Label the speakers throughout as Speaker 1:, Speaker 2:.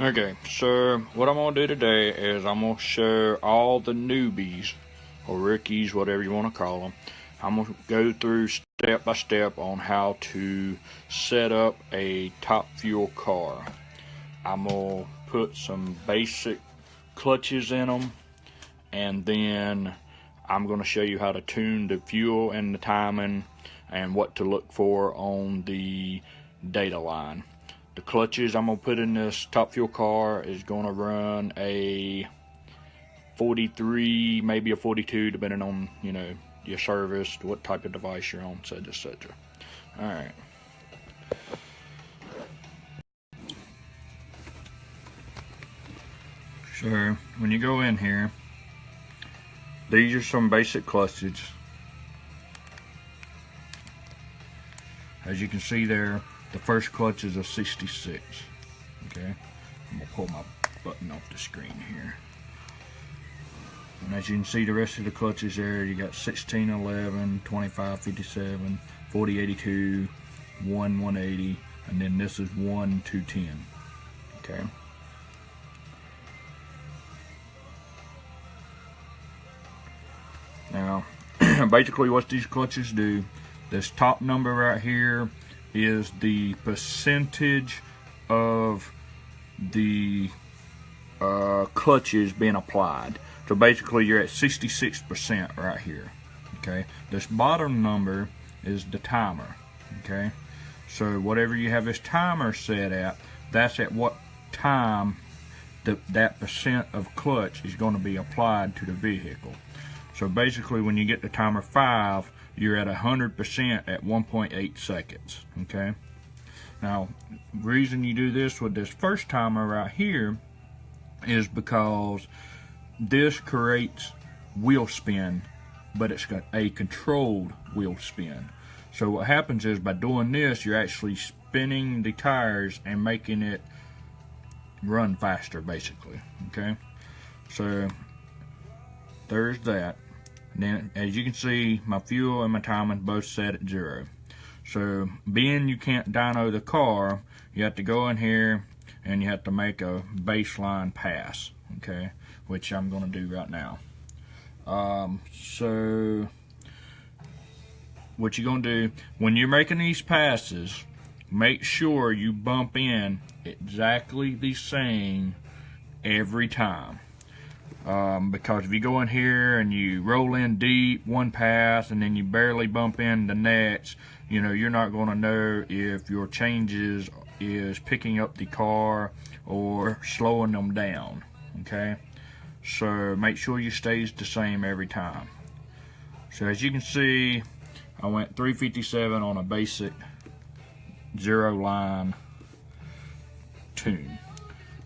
Speaker 1: Okay, so what I'm going to do today is I'm going to show all the newbies, or rookies, whatever you want to call them. I'm going to go through step by step on how to set up a Top Fuel car. I'm going to put some basic clutches in them, and then I'm going to show you how to tune the fuel and the timing and what to look for on the data line. The clutches I'm going to put in this Top Fuel car is going to run a 43, maybe a 42, depending on, your service, what type of device you're on, etc. Alright. So, when you go in here, these are some basic clutches. As you can see there, the first clutch is a 66. Okay, I'm gonna pull my button off the screen here. And as you can see, the rest of the clutches there, you got 1611, 2557, 4082, 180, and then this is 1210. Okay. Now, basically what these clutches do, this top number right here is the percentage of the clutches being applied. So basically you're at 66% right here. Okay, this bottom number is the timer. Okay, so whatever you have this timer set at, that's at what time that percent of clutch is going to be applied to the vehicle. So basically when you get to timer 5, you're at 100% at 1.8 seconds. Okay, now the reason you do this with this first timer right here is because this creates wheel spin, but it's got a controlled wheel spin. So what happens is, by doing this, you're actually spinning the tires and making it run faster, basically. Okay, so there's that. Then, as you can see, my fuel and my timing both set at 0. So, being you can't dyno the car, you have to go in here and you have to make a baseline pass. Okay, which I'm going to do right now. So, what you're going to do when you're making these passes, make sure you bump in exactly the same every time. Because if you go in here and you roll in deep one pass and then you barely bump in the next, you're not going to know if your changes is picking up the car or slowing them down. Okay, so make sure you stays the same every time. So as you can see, I went 357 on a basic 0 line tune.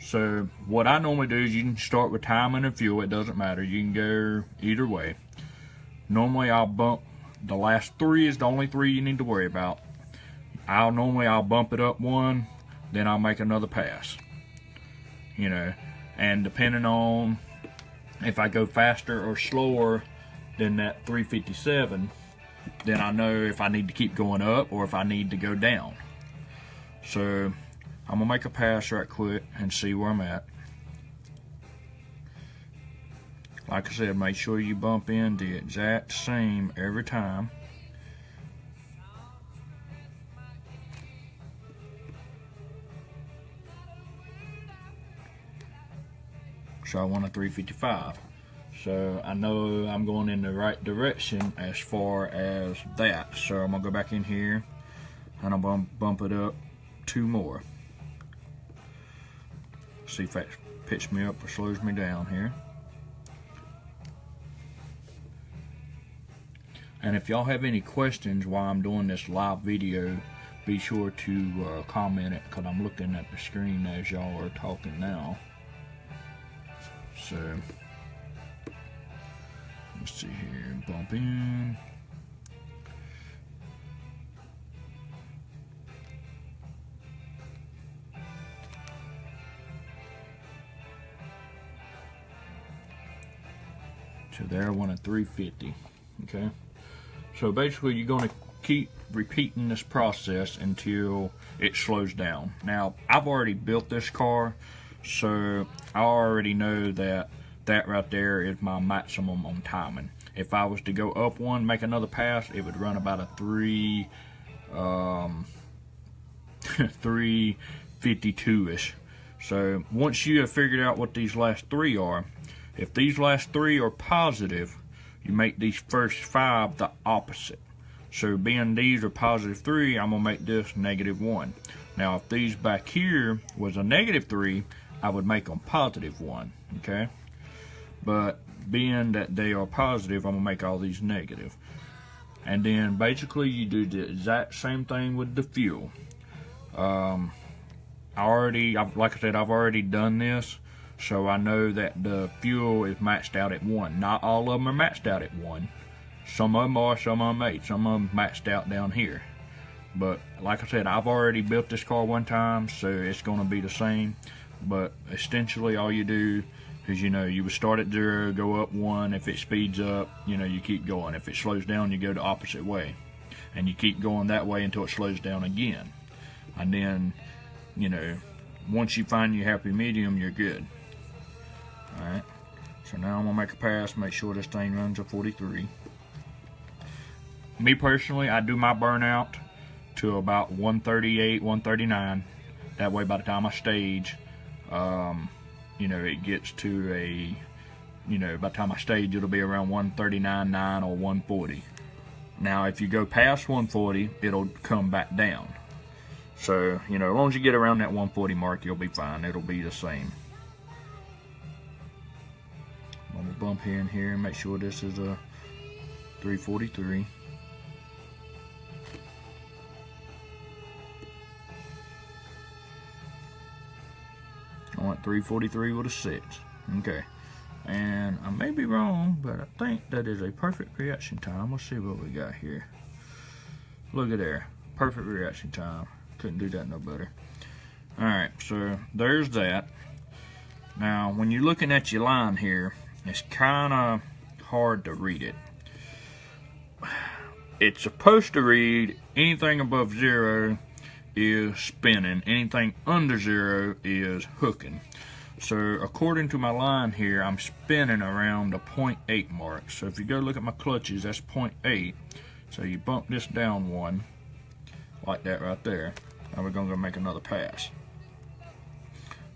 Speaker 1: So what I normally do is, you can start with timing and fuel, it doesn't matter, you can go either way. Normally I'll bump, the last 3 is the only 3 you need to worry about. I'll bump it up 1, then I'll make another pass. And depending on if I go faster or slower than that 357, then I know if I need to keep going up or if I need to go down. So I'm gonna make a pass right quick and see where I'm at. Like I said, make sure you bump in the exact same every time. So I want a 355. So I know I'm going in the right direction as far as that. So I'm gonna go back in here and I'll bump it up 2 more. See if that picks me up or slows me down here. And if y'all have any questions while I'm doing this live video, be sure to comment it, because I'm looking at the screen as y'all are talking now. So let's see here, bump in. So there I went at 350. Okay, so basically you're going to keep repeating this process until it slows down. Now I've already built this car, So I already know that that right there is my maximum on timing. If I was to go up one, make another pass, it would run about a 352-ish. So once you have figured out what these last three are, if these last three are positive, you make these first five the opposite. So being these are +3, I'm gonna make this -1. Now if these back here was a -3, I would make them +1, okay? But being that they are positive, I'm gonna make all these negative. And then basically you do the exact same thing with the fuel. Like I said, I've already done this, so I know that the fuel is maxed out at 1. Not all of them are maxed out at 1. Some of them are, some of them ain't. Some of them maxed out down here. But like I said, I've already built this car one time, so it's going to be the same. But essentially all you do is, you would start at 0, go up 1. If it speeds up, you keep going. If it slows down, you go the opposite way. And you keep going that way until it slows down again. And then, once you find your happy medium, you're good. Alright, so now I'm going to make a pass, make sure this thing runs a 43. Me personally, I do my burnout to about 138, 139. That way by the time I stage, it gets to a, by the time I stage, it'll be around 139.9 or 140. Now, if you go past 140, it'll come back down. So, as long as you get around that 140 mark, you'll be fine. It'll be the same. I'm going to bump here and here and make sure this is a 343. I want 343 with a 6. Okay. And I may be wrong, but I think that is a perfect reaction time. Let's see what we got here. Look at there. Perfect reaction time. Couldn't do that no better. Alright, so there's that. Now, when you're looking at your line here, it's kind of hard to read it. It's supposed to read anything above 0 is spinning, anything under 0 is hooking. So according to my line here, I'm spinning around the 0.8 mark. So if you go look at my clutches, that's 0.8. So you bump this down 1, like that right there. Now we're going to go make another pass.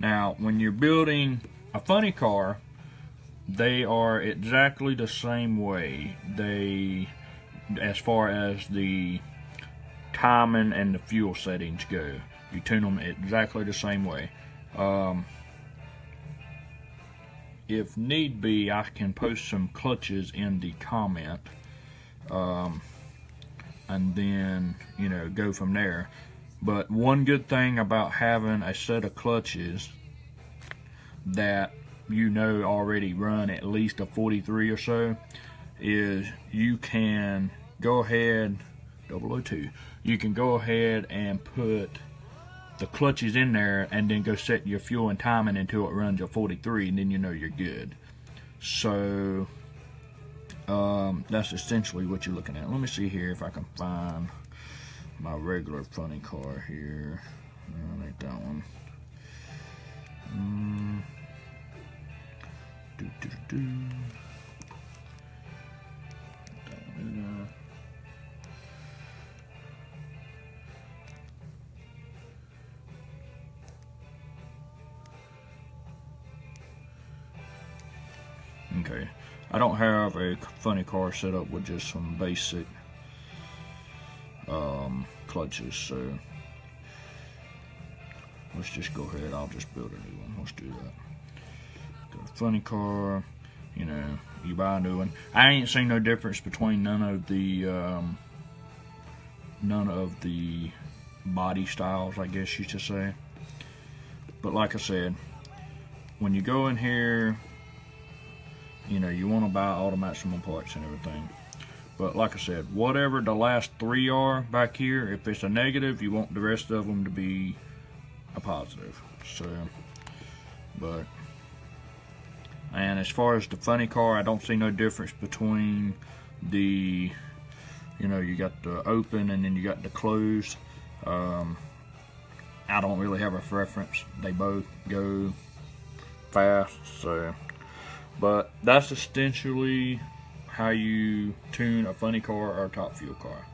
Speaker 1: Now, when you're building a funny car, they are exactly the same way. As far as the timing and the fuel settings go, you tune them exactly the same way. If need be, I can post some clutches in the comment, and then go from there. But one good thing about having a set of clutches that already run at least a 43 or so is you can go ahead, 002, you can go ahead and put the clutches in there and then go set your fuel and timing until it runs a 43, and then you're good. So that's essentially what you're looking at. Let me see here if I can find my regular funny car here. No, ain't that one. Okay, I don't have a funny car set up with just some basic clutches, so let's just go ahead. I'll just build a new one. Let's do that. Got a funny car, you buy a new one. I ain't seen no difference between none of the body styles, I guess you should say. But like I said, when you go in here, you want to buy all the maximum parts and everything. But like I said, whatever the last 3 are back here, if it's a negative, you want the rest of them to be a positive. So, and as far as the funny car, I don't see no difference between the, you got the open and then you got the closed. I don't really have a preference. They both go fast. So, but that's essentially how you tune a funny car or a Top Fuel car.